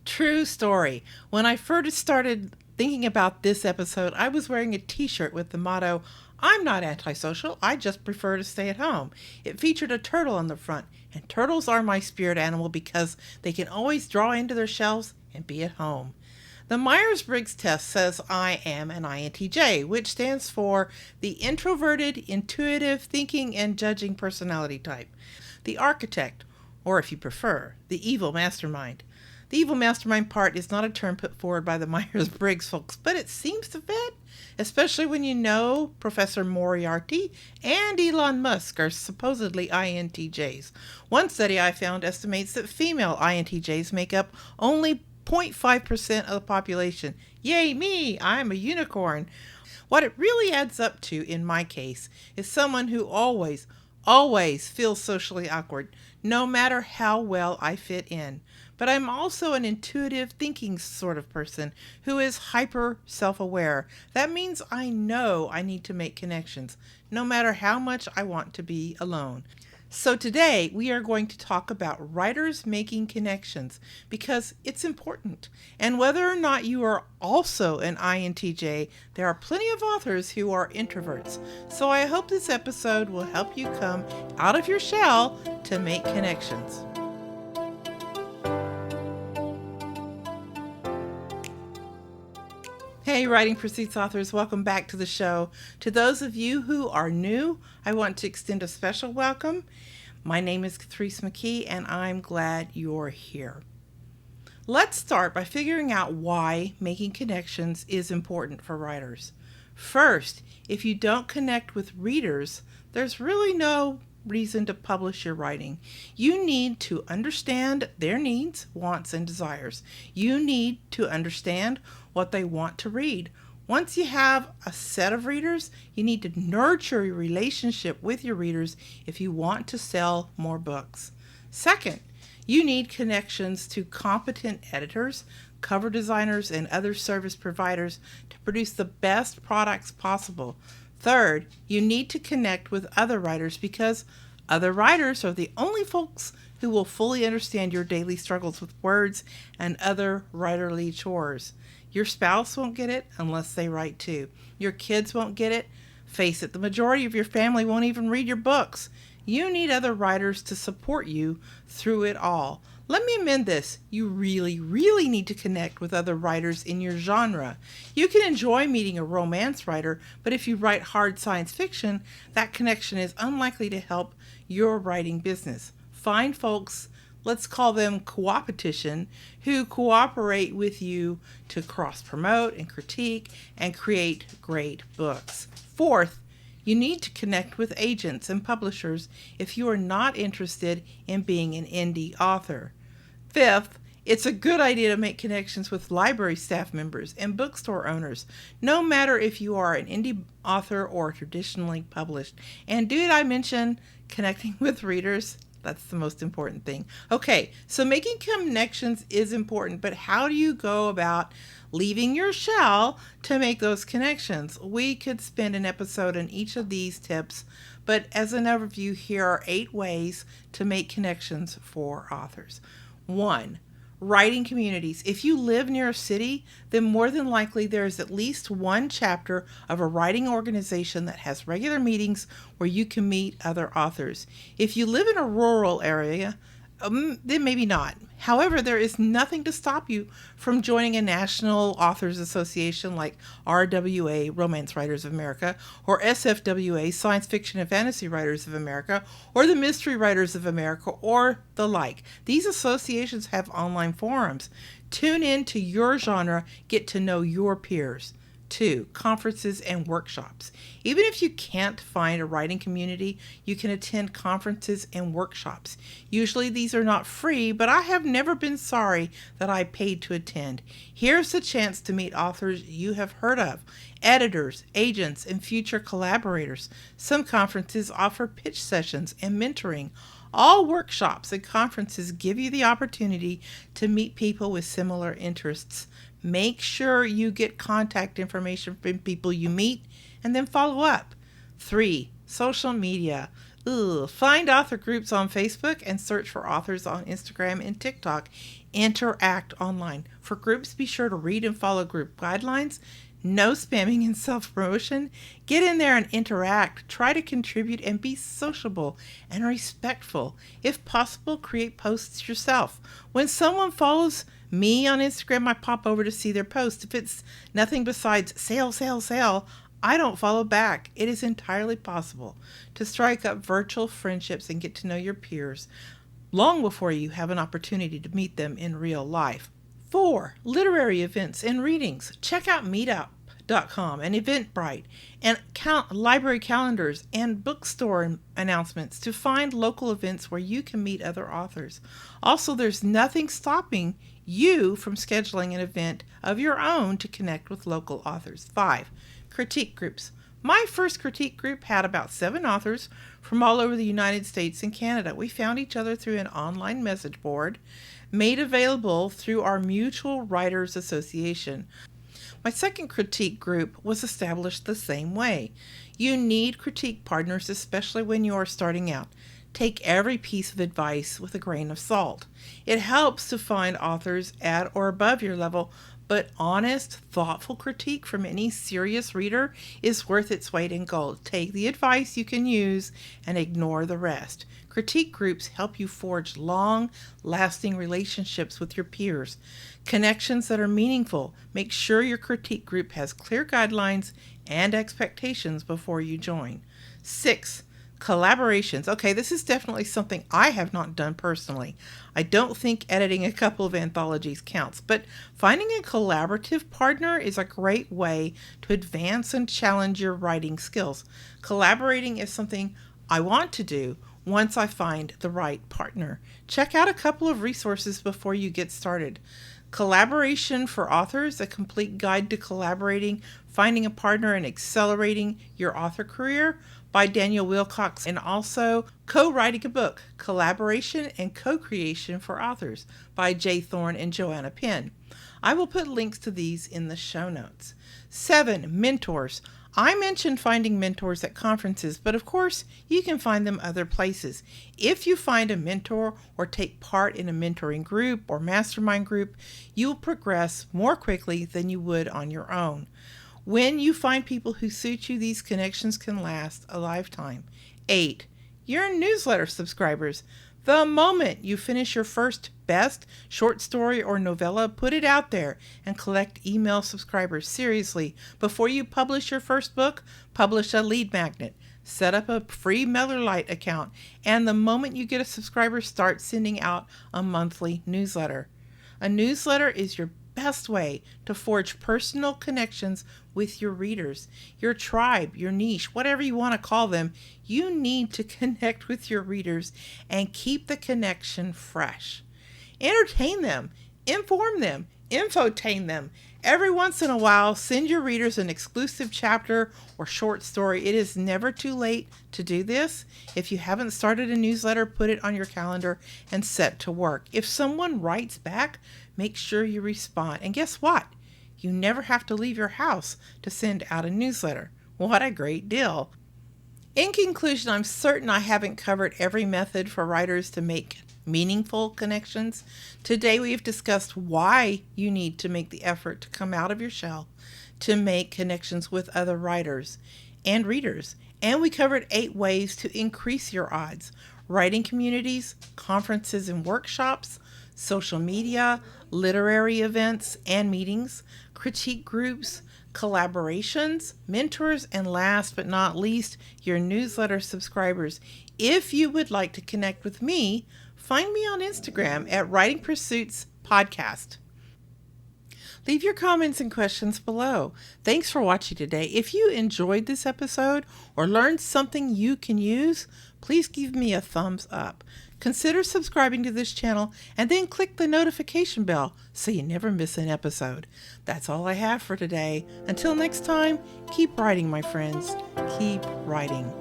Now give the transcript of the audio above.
True story. When I first started thinking about this episode, I was wearing a t-shirt with the motto, "I'm not antisocial, I just prefer to stay at home." It featured a turtle on the front, and turtles are my spirit animal because they can always draw into their shells and be at home. The Myers-Briggs test says I am an INTJ, which stands for the introverted, intuitive, thinking, and judging personality type. The architect, or if you prefer, the evil mastermind. The evil mastermind part is not a term put forward by the Myers-Briggs folks, but it seems to fit, especially when you know Professor Moriarty and Elon Musk are supposedly INTJs. One study I found estimates that female INTJs make up only 0.5% of the population. Yay me, I'm a unicorn. What it really adds up to, in my case, is someone who always feels socially awkward, no matter how well I fit in. But I'm also an intuitive thinking sort of person who is hyper self-aware. That means I know I need to make connections, no matter how much I want to be alone. So today we are going to talk about writers making connections because it's important. And whether or not you are also an INTJ, there are plenty of authors who are introverts. So I hope this episode will help you come out of your shell to make connections. Hey, Writing Pursuits authors, welcome back to the show. To those of you who are new, I want to extend a special welcome. My name is Kathrese McKee, and I'm glad you're here. Let's start by figuring out why making connections is important for writers. First, if you don't connect with readers, there's really no reason to publish your writing. You need to understand their needs, wants, and desires. You need to understand what they want to read. Once you have a set of readers, you need to nurture a relationship with your readers if you want to sell more books. Second, you need connections to competent editors, cover designers, and other service providers to produce the best products possible. Third, you need to connect with other writers because other writers are the only folks who will fully understand your daily struggles with words and other writerly chores. Your spouse won't get it unless they write too. Your kids won't get it. Face it, the majority of your family won't even read your books. You need other writers to support you through it all. Let me amend this. You really need to connect with other writers in your genre. You can enjoy meeting a romance writer, but if you write hard science fiction, that connection is unlikely to help your writing business. Find folks, let's call them coopetition, who cooperate with you to cross-promote and critique and create great books. Fourth, you need to connect with agents and publishers if you are not interested in being an indie author. Fifth, it's a good idea to make connections with library staff members and bookstore owners, no matter if you are an indie author or traditionally published. And did I mention connecting with readers? That's the most important thing. Okay, so making connections is important, but how do you go about leaving your shell to make those connections? We could spend an episode on each of these tips, but as an overview, here are 8 ways to make connections for authors. 1. Writing communities. If you live near a city, then more than likely there is at least one chapter of a writing organization that has regular meetings where you can meet other authors. If you live in a rural area, then maybe not. However, there is nothing to stop you from joining a national authors association like RWA, Romance Writers of America, or SFWA, Science Fiction and Fantasy Writers of America, or the Mystery Writers of America, or the like. These associations have online forums. Tune in to your genre, get to know your peers. 2. Conferences and workshops. Even if you can't find a writing community, you can attend conferences and workshops. Usually these are not free, but I have never been sorry that I paid to attend. Here's the chance to meet authors you have heard of, editors, agents, and future collaborators. Some conferences offer pitch sessions and mentoring. All workshops and conferences give you the opportunity to meet people with similar interests. Make sure you get contact information from people you meet and then follow up. 3. Social media. Find author groups on Facebook and search for authors on Instagram and TikTok. Interact online. For groups, be sure to read and follow group guidelines. No spamming and self-promotion. Get in there and interact. Try to contribute and be sociable and respectful. If possible, create posts yourself. When someone follows me on Instagram, I pop over to see their post. If it's nothing besides sale, sale, sale, I don't follow back. It is entirely possible to strike up virtual friendships and get to know your peers long before you have an opportunity to meet them in real life. 4. Literary events and readings. Check out meetup.com and Eventbrite and library calendars and bookstore announcements to find local events where you can meet other authors. Also, there's nothing stopping you from scheduling an event of your own to connect with local authors. 5. Critique groups. My first critique group had about 7 authors from all over the United States and Canada. We found each other through an online message board made available through our Mutual Writers Association. My second critique group was established the same way. You need critique partners, especially when you are starting out. Take every piece of advice with a grain of salt. It helps to find authors at or above your level, but honest, thoughtful critique from any serious reader is worth its weight in gold. Take the advice you can use and ignore the rest. Critique groups help you forge long-lasting relationships with your peers, connections that are meaningful. Make sure your critique group has clear guidelines and expectations before you join. 6. Collaborations. Okay, this is definitely something I have not done personally. I don't think editing a couple of anthologies counts, but finding a collaborative partner is a great way to advance and challenge your writing skills. Collaborating is something I want to do once I find the right partner. Check out a couple of resources before you get started. Collaboration for Authors, a complete guide to collaborating, finding a partner, and accelerating your author career by Daniel Wilcox, and also Co-Writing a Book, Collaboration and Co-Creation for Authors by Jay Thorne and Joanna Penn. I will put links to these in the show notes. 7. Mentors. I mentioned finding mentors at conferences, but of course you can find them other places. If you find a mentor or take part in a mentoring group or mastermind group, you will progress more quickly than you would on your own. When you find people who suit you, these connections can last a lifetime. 8. Your newsletter subscribers. The moment you finish your first best short story or novella, put it out there and collect email subscribers. Seriously, before you publish your first book, publish a lead magnet. Set up a free MailerLite account, and the moment you get a subscriber, start sending out a monthly newsletter. A newsletter is your best way to forge personal connections with your readers, your tribe, your niche, whatever you want to call them. You need to connect with your readers and keep the connection fresh. Entertain them, inform them, infotain them. Every once in a while, send your readers an exclusive chapter or short story. It is never too late to do this. If you haven't started a newsletter, put it on your calendar and set to work. If someone writes back, make sure you respond. And guess what? You never have to leave your house to send out a newsletter. What a great deal. In conclusion, I'm certain I haven't covered every method for writers to make meaningful connections. Today we have discussed why you need to make the effort to come out of your shell to make connections with other writers and readers. And we covered 8 ways to increase your odds: writing communities, conferences and workshops, social media, literary events and meetings, critique groups, collaborations, mentors, and last but not least, your newsletter subscribers. If you would like to connect with me, find me on Instagram at Writing Pursuits Podcast. Leave your comments and questions below. Thanks for watching today. If you enjoyed this episode or learned something you can use, please give me a thumbs up. Consider subscribing to this channel and then click the notification bell so you never miss an episode. That's all I have for today. Until next time, keep writing, my friends. Keep writing.